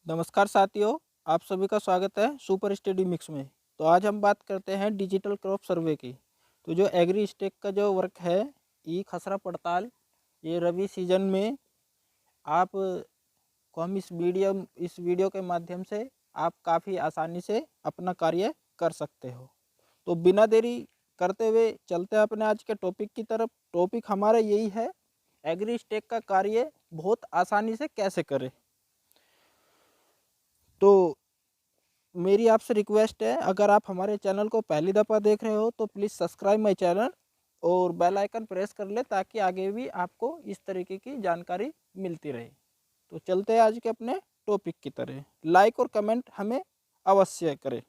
नमस्कार साथियों, आप सभी का स्वागत है सुपर स्टडी मिक्स में। तो आज हम बात करते हैं डिजिटल क्रॉप सर्वे की। तो जो एग्री स्टेक का जो वर्क है, ई खसरा पड़ताल, ये रबी सीजन में आप को हम इस वीडियो के माध्यम से आप काफ़ी आसानी से अपना कार्य कर सकते हो। तो बिना देरी करते हुए चलते हैं अपने आज के टॉपिक की तरफ। टॉपिक हमारा यही है, एग्री स्टेक का कार्य बहुत आसानी से कैसे करें। तो मेरी आपसे रिक्वेस्ट है, अगर आप हमारे चैनल को पहली दफ़ा देख रहे हो तो प्लीज़ सब्सक्राइब माय चैनल और बेल आइकन प्रेस कर ले, ताकि आगे भी आपको इस तरीके की जानकारी मिलती रहे। तो चलते हैं आज के अपने टॉपिक की तरह। लाइक और कमेंट हमें अवश्य करें।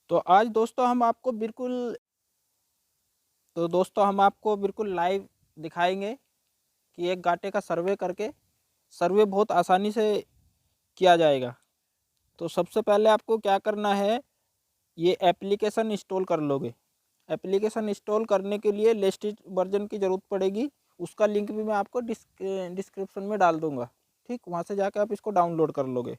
तो आज दोस्तों हम आपको बिल्कुल लाइव दिखाएंगे कि एक गाटे का सर्वे करके सर्वे बहुत आसानी से किया जाएगा। तो सबसे पहले आपको क्या करना है, ये एप्लीकेशन इंस्टॉल कर लोगे। एप्लीकेशन इंस्टॉल करने के लिए लेटेस्ट वर्जन की ज़रूरत पड़ेगी। उसका लिंक भी मैं आपको डिस्क्रिप्शन में डाल दूंगा। ठीक, वहाँ से जाकर आप इसको डाउनलोड कर लोगे।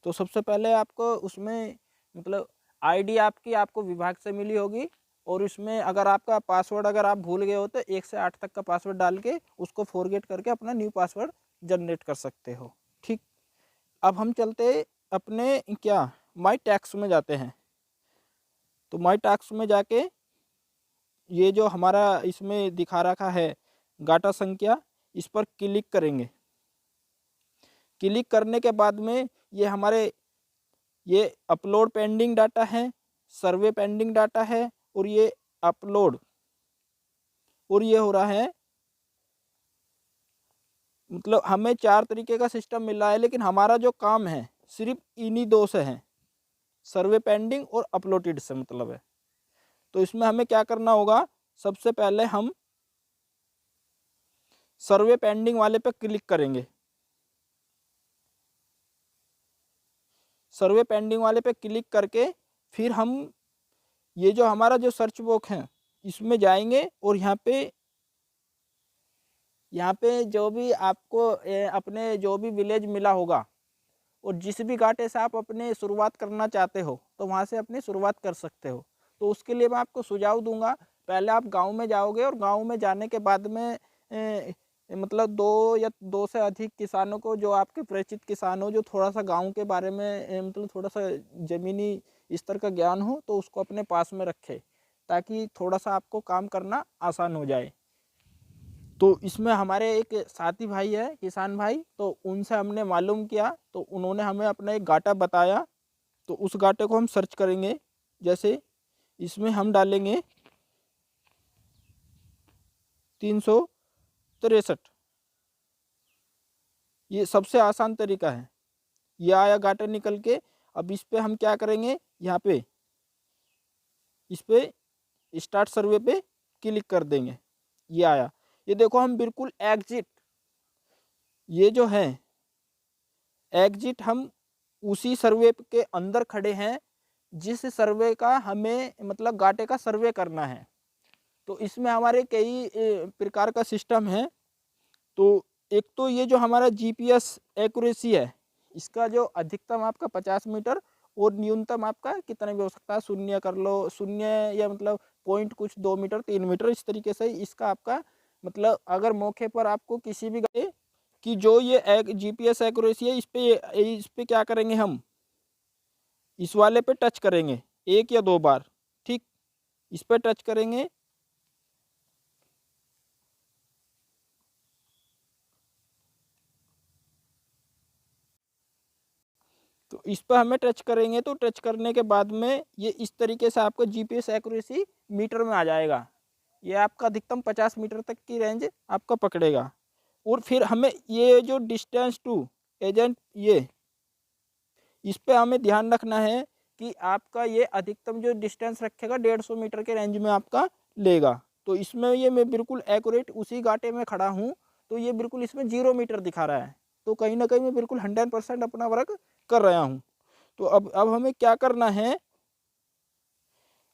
तो सबसे पहले आपको उसमें मतलब आईडी आपको विभाग से मिली होगी, और उसमें अगर आपका पासवर्ड अगर आप भूल गए हो तो 1 से 8 तक का पासवर्ड डाल के उसको फॉरगेट करके अपना न्यू पासवर्ड जनरेट कर सकते हो। ठीक, अब हम चलते अपने क्या माई टैक्स में जाते हैं। तो माई टैक्स में जाके ये जो हमारा इसमें दिखा रखा है गाटा संख्या, इस पर क्लिक करेंगे। क्लिक करने के बाद में ये अपलोड पेंडिंग डाटा है, सर्वे पेंडिंग डाटा है, और ये अपलोड, और ये हो रहा है मतलब हमें 4 तरीके का सिस्टम मिल रहा है, लेकिन हमारा जो काम है सिर्फ इन्हीं 2 से है, सर्वे पेंडिंग और अपलोडेड से मतलब है। तो इसमें हमें क्या करना होगा, सबसे पहले हम सर्वे पेंडिंग वाले पे क्लिक करेंगे। सर्वे पेंडिंग वाले पे क्लिक करके फिर हम ये जो हमारा जो सर्च बॉक्स है इसमें जाएंगे, और यहाँ पे जो भी आपको अपने जो भी विलेज मिला होगा और जिस भी घाटे से आप अपने शुरुआत करना चाहते हो, तो वहाँ से अपनी शुरुआत कर सकते हो। तो उसके लिए मैं आपको सुझाव दूंगा, पहले आप गांव में जाओगे, और गांव में जाने के बाद में मतलब 2 से अधिक किसानों को, जो आपके परिचित किसान हो, जो थोड़ा सा गांव के बारे में मतलब थोड़ा सा ज़मीनी स्तर का ज्ञान हो, तो उसको अपने पास में रखे, ताकि थोड़ा सा आपको काम करना आसान हो जाए। तो इसमें हमारे एक साथी भाई है, किसान भाई, तो उनसे हमने मालूम किया, तो उन्होंने हमें अपना एक गाटा बताया। तो उस गाटे को हम सर्च करेंगे। जैसे इसमें हम डालेंगे 363, ये सबसे आसान तरीका है। ये आया गाटा निकल के। अब इस पे हम क्या करेंगे, यहाँ पे इस पे स्टार्ट सर्वे पे क्लिक कर देंगे। ये आया, ये देखो हम बिल्कुल एग्जिट, ये जो है एग्जिट, हम उसी सर्वे के अंदर खड़े हैं जिस सर्वे का हमें मतलब गाटे का सर्वे करना है। तो इसमें हमारे कई प्रकार का सिस्टम है। तो एक तो ये जो हमारा जीपीएस एक्यूरेसी है, इसका जो अधिकतम आपका 50 मीटर और न्यूनतम आपका कितना भी हो सकता है, शून्य कर लो, शून्य या मतलब पॉइंट कुछ 2 मीटर 3 मीटर, इस तरीके से इसका आपका मतलब अगर मौके पर आपको किसी भी कि जो ये एक जीपीएस एक्यूरेसी है, इस पे क्या करेंगे, हम इस वाले पे टच करेंगे 1 या 2 बार। ठीक, इस पे टच करेंगे। तो इस पर हमें टच करेंगे, तो टच करने के बाद में ये इस तरीके से आपको जीपीएस एक्यूरेसी मीटर में आ जाएगा। ये आपका अधिकतम 50 मीटर तक की रेंज आपका पकड़ेगा। और फिर हमें ये जो डिस्टेंस टू एजेंट, ये इस पे हमें ध्यान रखना है कि आपका ये अधिकतम जो डिस्टेंस रखेगा 150 मीटर के रेंज में आपका लेगा। तो इसमें ये मैं बिल्कुल एक्यूरेट उसी गाटे में खड़ा हूँ, तो ये बिल्कुल इसमें 0 मीटर दिखा रहा है। तो कहीं ना कहीं मैं बिल्कुल 100% अपना वर्क कर रहा हूँ। तो अब हमें क्या करना है,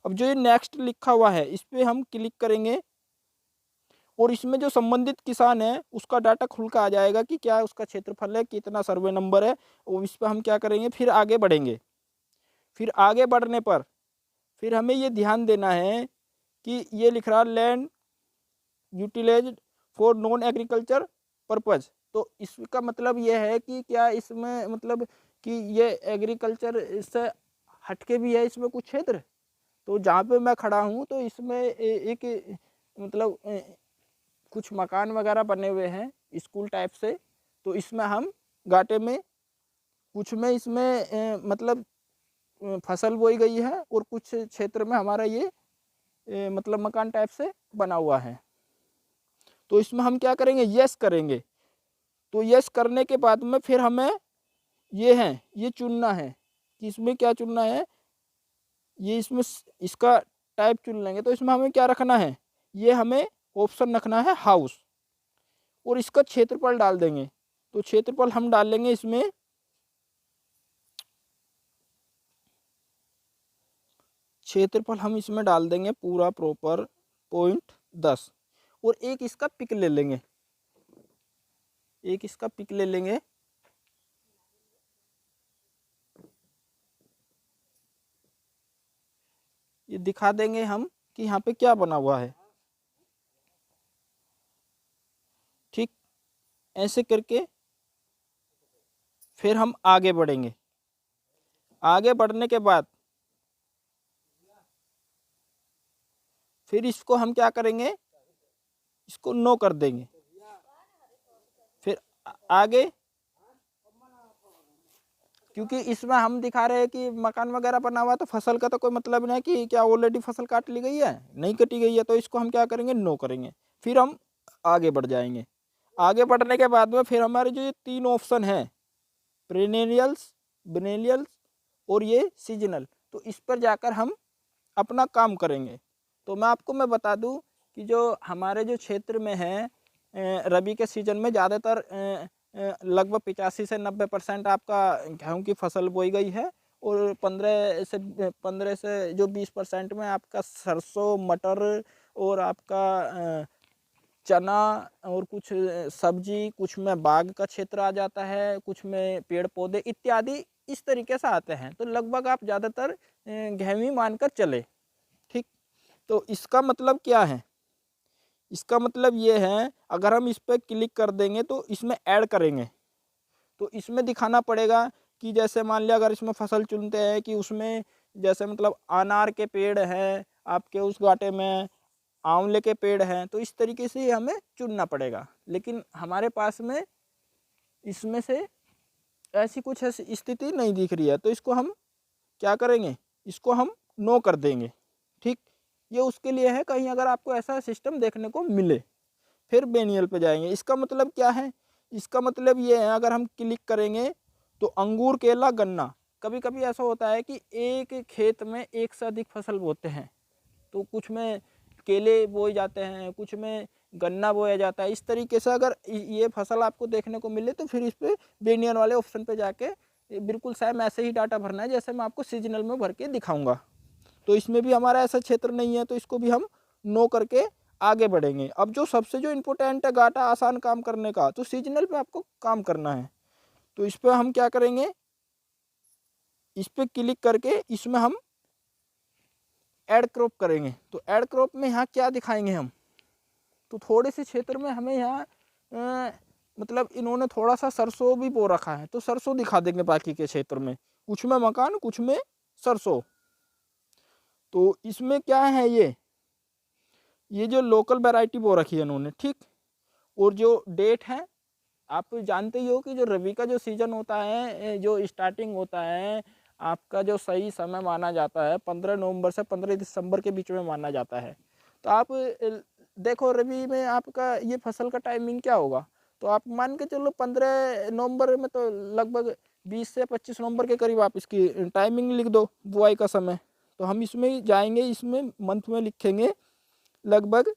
अब जो ये नेक्स्ट लिखा हुआ है इस पर हम क्लिक करेंगे, और इसमें जो संबंधित किसान है उसका डाटा खुल कर आ जाएगा कि क्या उसका क्षेत्रफल है, कितना सर्वे नंबर है। और इस पर हम क्या करेंगे, फिर आगे बढ़ेंगे। फिर आगे बढ़ने पर फिर हमें ये ध्यान देना है कि ये लिख रहा land utilized for non agriculture purpose. तो इसका मतलब ये है कि क्या इसमें मतलब कि ये एग्रीकल्चर से हटके भी है इसमें कुछ क्षेत्र। तो जहाँ पे मैं खड़ा हूँ तो इसमें एक मतलब कुछ मकान वगैरह बने हुए हैं स्कूल टाइप से। तो इसमें हम घाटे में कुछ में इसमें मतलब फसल बोई गई है और कुछ क्षेत्र में हमारा ये मतलब मकान टाइप से बना हुआ है। तो इसमें हम क्या करेंगे, यस करेंगे। तो यस करने के बाद में फिर हमें ये चुनना है कि इसमें क्या चुनना है। ये इसमें इसका टाइप चुन लेंगे। तो इसमें हमें क्या रखना है, ये हमें ऑप्शन रखना है हाउस, और इसका क्षेत्रफल डाल देंगे। तो क्षेत्रफल हम डाल लेंगे इसमें डाल देंगे पूरा प्रॉपर 0.10, और एक इसका पिक ले लेंगे। ये दिखा देंगे हम कि यहाँ पे क्या बना हुआ है। ठीक, ऐसे करके फिर हम आगे बढ़ेंगे। आगे बढ़ने के बाद फिर इसको हम क्या करेंगे, इसको नो कर देंगे। फिर आगे, क्योंकि इसमें हम दिखा रहे हैं कि मकान वगैरह बना हुआ, तो फसल का तो कोई मतलब नहीं कि क्या ऑलरेडी फसल काट ली गई है, नहीं कटी गई है। तो इसको हम क्या करेंगे, नो करेंगे। फिर हम आगे बढ़ जाएंगे। आगे बढ़ने के बाद में फिर हमारे जो ये 3 ऑप्शन है, पेरेनियल्स, बिनेलियल्स और ये सीजनल, तो इस पर जाकर हम अपना काम करेंगे। तो मैं बता दूं कि जो हमारे जो क्षेत्र में है रबी के सीजन में ज़्यादातर लगभग 85 से 90% आपका गेहूं की फसल बोई गई है, और 15 से जो 20% में आपका सरसों, मटर और आपका चना और कुछ सब्जी, कुछ में बाग का क्षेत्र आ जाता है, कुछ में पेड़ पौधे इत्यादि इस तरीके से आते हैं। तो लगभग आप ज़्यादातर गेहूं ही मानकर चले। ठीक, तो इसका मतलब क्या है, इसका मतलब ये है, अगर हम इस पर क्लिक कर देंगे तो इसमें ऐड करेंगे। तो इसमें दिखाना पड़ेगा कि जैसे मान लिया अगर इसमें फसल चुनते हैं कि उसमें जैसे मतलब अनार के पेड़ हैं आपके उस घाटे में, आंवले के पेड़ हैं, तो इस तरीके से हमें चुनना पड़ेगा। लेकिन हमारे पास में इसमें से ऐसी कुछ स्थिति नहीं दिख रही है। तो इसको हम क्या करेंगे, इसको हम नो कर देंगे। ठीक, ये उसके लिए है कहीं अगर आपको ऐसा सिस्टम देखने को मिले। फिर बेनियल पे जाएंगे। इसका मतलब क्या है, इसका मतलब ये है, अगर हम क्लिक करेंगे तो अंगूर, केला, गन्ना, कभी कभी ऐसा होता है कि एक खेत में एक से अधिक फसल बोते हैं। तो कुछ में केले बोए जाते हैं, कुछ में गन्ना बोया जाता है। इस तरीके से अगर ये फसल आपको देखने को मिले तो फिर इस पर बेनियल वाले ऑप्शन पे जाके बिल्कुल सेम ऐसे ही डाटा भरना है जैसे मैं आपको सीजनल में भर के दिखाऊंगा। तो इसमें भी हमारा ऐसा क्षेत्र नहीं है, तो इसको भी हम नो करके आगे बढ़ेंगे। अब जो सबसे जो इम्पोर्टेंट है डाटा आसान काम करने का, तो सीजनल पे आपको काम करना है। तो इस पर हम क्या करेंगे, इस पर क्लिक करके इसमें हम ऐड क्रॉप करेंगे। तो ऐड क्रॉप में यहाँ क्या दिखाएंगे हम, तो थोड़े से क्षेत्र में हमें यहाँ मतलब इन्होंने थोड़ा सा सरसों भी बो रखा है, तो सरसों दिखा देंगे बाकी के क्षेत्र में, कुछ में मकान, कुछ में सरसों। तो इसमें क्या है, ये जो लोकल वैरायटी बो रखी है इन्होंने। ठीक, और जो डेट है, आप जानते ही हो कि जो रबी का जो सीज़न होता है, जो स्टार्टिंग होता है आपका, जो सही समय माना जाता है 15 नवंबर से 15 दिसंबर के बीच में माना जाता है। तो आप देखो रबी में आपका ये फसल का टाइमिंग क्या होगा। तो आप मान के चलो 15 नवंबर में तो लगभग 20 से 25 नवंबर के करीब आप इसकी टाइमिंग लिख दो, बुआई का समय। तो हम इसमें जाएंगे, इसमें मंथ में लिखेंगे लगभग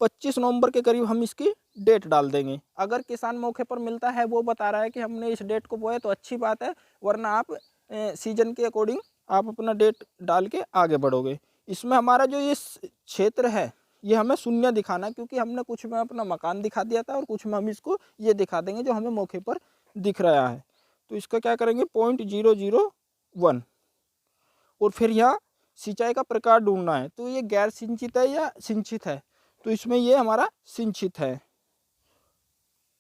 25 नवंबर के करीब हम इसकी डेट डाल देंगे। अगर किसान मौके पर मिलता है, वो बता रहा है कि हमने इस डेट को बोया, तो अच्छी बात है, वरना आप सीजन के अकॉर्डिंग आप अपना डेट डाल के आगे बढ़ोगे। इसमें हमारा जो ये क्षेत्र है ये हमें शून्य दिखाना है, क्योंकि हमने कुछ में अपना मकान दिखा दिया था और कुछ में हम इसको ये दिखा देंगे जो हमें मौके पर दिख रहा है। तो इसका क्या करेंगे 0.001। और फिर यहाँ सिंचाई का प्रकार ढूंढना है, तो ये गैर सिंचित है या सिंचित है, तो इसमें ये हमारा सिंचित है।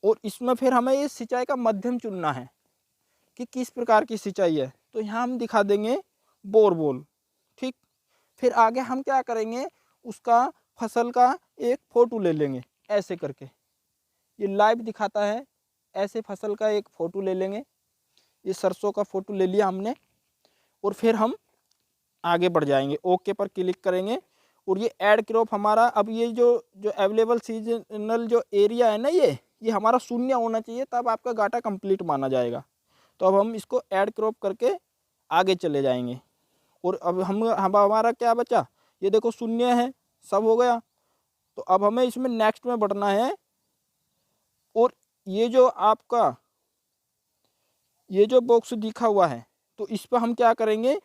और इसमें फिर हमें ये सिंचाई का माध्यम चुनना है कि किस प्रकार की सिंचाई है, तो यहाँ हम दिखा देंगे बोरवेल। ठीक, फिर आगे हम क्या करेंगे, उसका फसल का एक फ़ोटो ले लेंगे ऐसे करके, ये लाइव दिखाता है, ऐसे फसल का एक फ़ोटो ले लेंगे। ये सरसों का फ़ोटो ले लिया हमने, और फिर हम आगे बढ़ जाएंगे, ओके पर क्लिक करेंगे। और ये ऐड क्रॉप हमारा, अब ये जो अवेलेबल सीजनल जो एरिया है ना, ये हमारा शून्य होना चाहिए, तब आपका गाटा कंप्लीट माना जाएगा। तो अब हम इसको ऐड क्रॉप करके आगे चले जाएंगे। और अब हमारा क्या बचा, ये देखो शून्य है, सब हो गया। तो अब हमें इसमें नेक्स्ट में बढ़ना है। और ये जो आपका ये जो बॉक्स दिखा हुआ है, तो इस पर हम क्या करेंगे,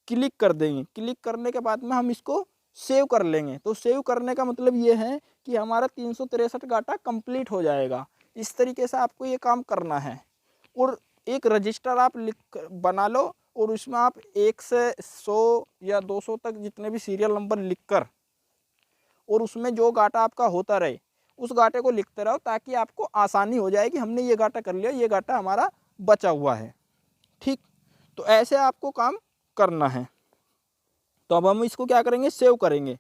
क्लिक कर देंगे। क्लिक करने के बाद में हम इसको सेव कर लेंगे। तो सेव करने का मतलब ये है कि हमारा 363 गाटा कंप्लीट हो जाएगा। इस तरीके से आपको ये काम करना है। और एक रजिस्टर आप बना लो, और उसमें आप 1 से 100 या 200 तक जितने भी सीरियल नंबर लिखकर, और उसमें जो गाटा आपका होता रहे उस गाटे को लिखते रहो, ताकि आपको आसानी हो जाए कि हमने ये गाटा कर लिया, ये गाटा हमारा बचा हुआ है। ठीक, तो ऐसे आपको काम करना है। तो अब हम इसको क्या करेंगे, सेव करेंगे।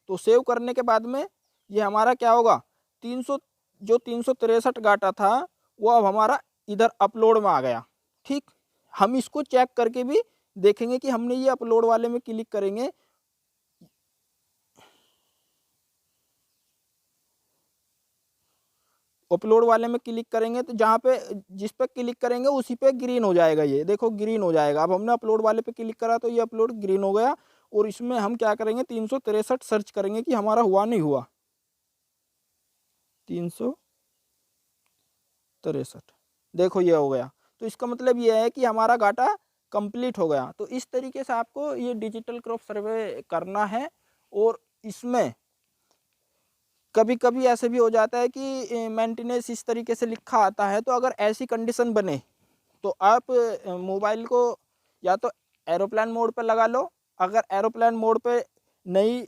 तो सेव करने के बाद में ये हमारा क्या होगा, 363 गाटा था वो अब हमारा इधर अपलोड में आ गया। ठीक, हम इसको चेक करके भी देखेंगे कि हमने ये अपलोड वाले में क्लिक करेंगे, अपलोड वाले में क्लिक करेंगे तो जहाँ पे जिस पे क्लिक करेंगे उसी पे ग्रीन हो जाएगा। ये देखो ग्रीन हो जाएगा। अब हमने अपलोड वाले पे क्लिक करा तो ये अपलोड ग्रीन हो गया। और इसमें हम क्या करेंगे, 363 सर्च करेंगे कि हमारा हुआ नहीं हुआ। 363 देखो ये हो गया। तो इसका मतलब ये है कि हमारा गाटा कंप्लीट हो गया। तो इस तरीके से आपको ये डिजिटल क्रॉप सर्वे करना है। और इसमें कभी कभी ऐसे भी हो जाता है कि मेंटेनेंस इस तरीके से लिखा आता है, तो अगर ऐसी कंडीशन बने तो आप मोबाइल को या तो एरोप्लेन मोड पर लगा लो। अगर एरोप्लेन मोड पे नहीं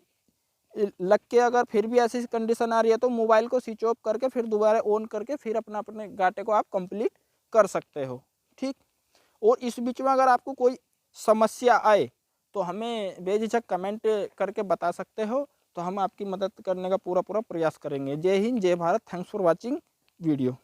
लग के अगर फिर भी ऐसी कंडीशन आ रही है तो मोबाइल को स्विच ऑफ करके फिर दोबारा ऑन करके फिर अपने गाटे को आप कंप्लीट कर सकते हो। ठीक, और इस बीच में अगर आपको कोई समस्या आए तो हमें बेझिझक कमेंट करके बता सकते हो, तो हम आपकी मदद करने का पूरा प्रयास करेंगे। जय हिंद, जय Bharat. Thanks for watching video.